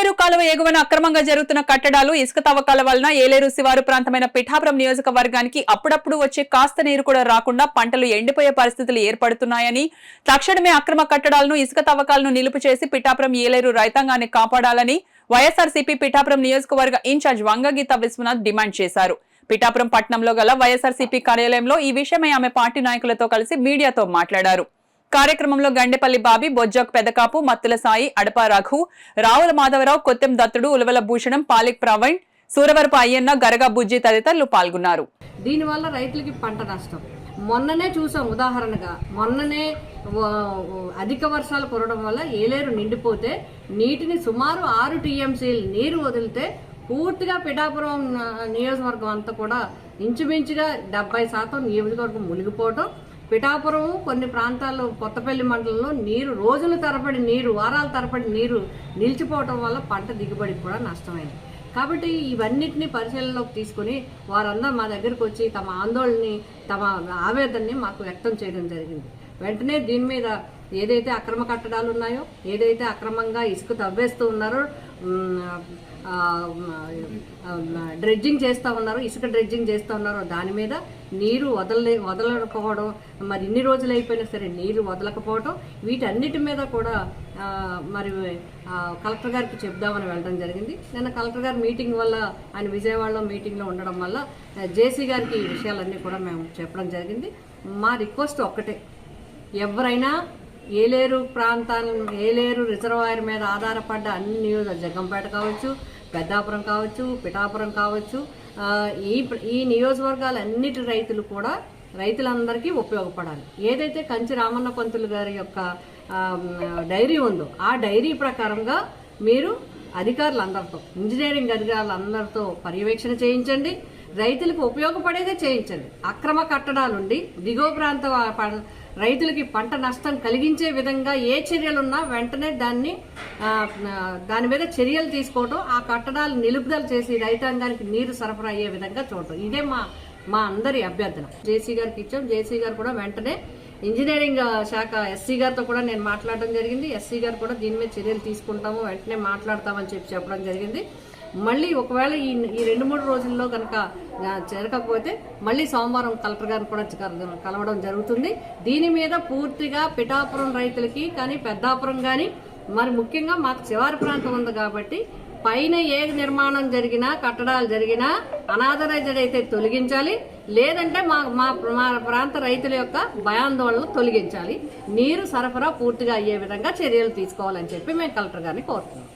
ఏలేరు కాలువ ఎగువన అక్రమంగా జరుగుతున్న కట్టడాలు, ఇసుక తవ్వకాల వలన ఏలేరు శివారు ప్రాంతమైన పిఠాపురం నియోజకవర్గానికి అప్పుడప్పుడు వచ్చే కాస్త నీరు కూడా రాకుండా పంటలు ఎండిపోయే పరిస్థితులు ఏర్పడుతున్నాయని, తక్షణమే అక్రమ కట్టడాలను, ఇసుక తవ్వకాలను నిలుపు చేసి పిఠాపురం ఏలేరు రైతాంగాన్ని కాపాడాలని వైఎస్ఆర్సీపీ పిఠాపురం నియోజకవర్గ ఇన్ఛార్జ్ వంగగీత విశ్వనాథ్ డిమాండ్ చేశారు. పిఠాపురం పట్టణంలో గల వైఎస్ఆర్సీపీ కార్యాలయంలో ఈ విషయమై ఆమె పార్టీ నాయకులతో కలిసి మీడియాతో మాట్లాడారు. కార్యక్రమంలో గండెపల్లి బాబి, బొజ్జాక్ పెదకాపు, మత్తుల సాయి, అడప రఘు, రావుల మాధవరావు, కొత్తెం దత్తుడు, ఉలవల భూషణం, పాలిక్ ప్రవీణ్, సూరవరపు అయ్యన్న, గరగా బుజ్జి తదితరులు పాల్గొన్నారు. దీనివల్ల రైతులకి పంట నష్టం. మొన్ననే చూసాం, ఉదాహరణగా మొన్ననే అధిక వర్షాలు కురవడం వల్ల ఏలేరు నిండిపోతే నీటిని సుమారు 6 TMC నీరు వదిలితే పూర్తిగా పిఠాపురం నియోజకవర్గం అంతా కూడా ఇంచుమించుగా 70% నియోజకవర్గం మునిగిపోవటం, పిఠాపురం కొన్ని ప్రాంతాల్లో కొత్తపల్లి మండలంలో నీరు రోజుల తరబడి నీరు, వారాల తరబడి నీరు నిలిచిపోవటం వల్ల పంట దిగుబడి కూడా నష్టమైంది. కాబట్టి ఇవన్నిటిని పరిశీలనలోకి తీసుకుని వారందరూ మా దగ్గరకు వచ్చి తమ ఆందోళనని, తమ ఆవేదనని మాకు వ్యక్తం చేయడం జరిగింది. వెంటనే దీని మీద ఏదైతే అక్రమ కట్టడాలు ఉన్నాయో, ఏదైతే అక్రమంగా ఇసుక తవ్వేస్తూ ఉన్నారో, డ్రెడ్జింగ్ చేస్తూ ఉన్నారో, ఇసుక డ్రెడ్జింగ్ చేస్తూ ఉన్నారో దాని మీద నీరు వదలకపోవడం, మరి ఇన్ని రోజులు అయిపోయినా సరే నీరు వదలకపోవడం, వీటన్నిటి మీద కూడా మరి కలెక్టర్ గారికి చెప్దామని వెళ్ళడం జరిగింది. నిన్న కలెక్టర్ గారి మీటింగ్ వల్ల, ఆయన విజయవాడలో మీటింగ్లో ఉండడం వల్ల జేసీ గారికి ఈ విషయాలన్నీ కూడా మేము చెప్పడం జరిగింది. మా రిక్వెస్ట్ ఒక్కటే, ఎవరైనా ఏలేరు ఏలేరు రిజర్వాయర్ మీద ఆధారపడ్డ అన్ని జగ్గంపేట కావచ్చు, పెద్దాపురం కావచ్చు, పిఠాపురం కావచ్చు, ఈ నియోజకవర్గాలన్నిటి రైతులు కూడా రైతులందరికీ ఉపయోగపడాలి. ఏదైతే కంచి రామన్న పంతులు గారి యొక్క డైరీ ఉందో ఆ డైరీ ప్రకారంగా మీరు అధికారులందరితో, ఇంజనీరింగ్ అధికారులందరితో పర్యవేక్షణ చేయించండి, రైతులకు ఉపయోగపడేదే చేయించండి. అక్రమ కట్టడాలుండి దిగువ ప్రాంత రైతులకి పంట నష్టం కలిగించే విధంగా ఏ చర్యలున్నా వెంటనే దాని మీద చర్యలు తీసుకోవడం, ఆ కట్టడాలు నిలుపుదల చేసి రైతాంగానికి నీరు సరఫరా అయ్యే విధంగా చూడటం, ఇదే మా అందరి అభ్యర్థన. జేసీ గారికి ఇచ్చాం. జేసీ గారు కూడా వెంటనే ఇంజనీరింగ్ శాఖ ఎస్సీ గారితో కూడా నేను మాట్లాడడం జరిగింది. ఎస్సీ గారు కూడా దీని మీద చర్యలు తీసుకుంటాము, వెంటనే మాట్లాడతామని చెప్పడం జరిగింది. మళ్ళీ ఒకవేళ ఈ 2-3 రోజుల్లో కనుక జరగకపోతే మళ్ళీ సోమవారం కలెక్టర్ గారిని కూడా కలవడం జరుగుతుంది. దీని మీద పూర్తిగా పిఠాపురం రైతులకి కానీ, పెద్దాపురం కానీ, మరి ముఖ్యంగా మాకు శివారు ప్రాంతం ఉంది కాబట్టి పైన ఏ నిర్మాణం జరిగినా, కట్టడాలు జరిగినా అనాథరైజ్డ్ అయితే తొలగించాలి, లేదంటే మా ప్రాంత రైతుల యొక్క భయాందోళనలు తొలగించాలి, నీరు సరఫరా పూర్తిగా అయ్యే విధంగా చర్యలు తీసుకోవాలని చెప్పి మేము కలెక్టర్ గారిని కోరుతున్నాం.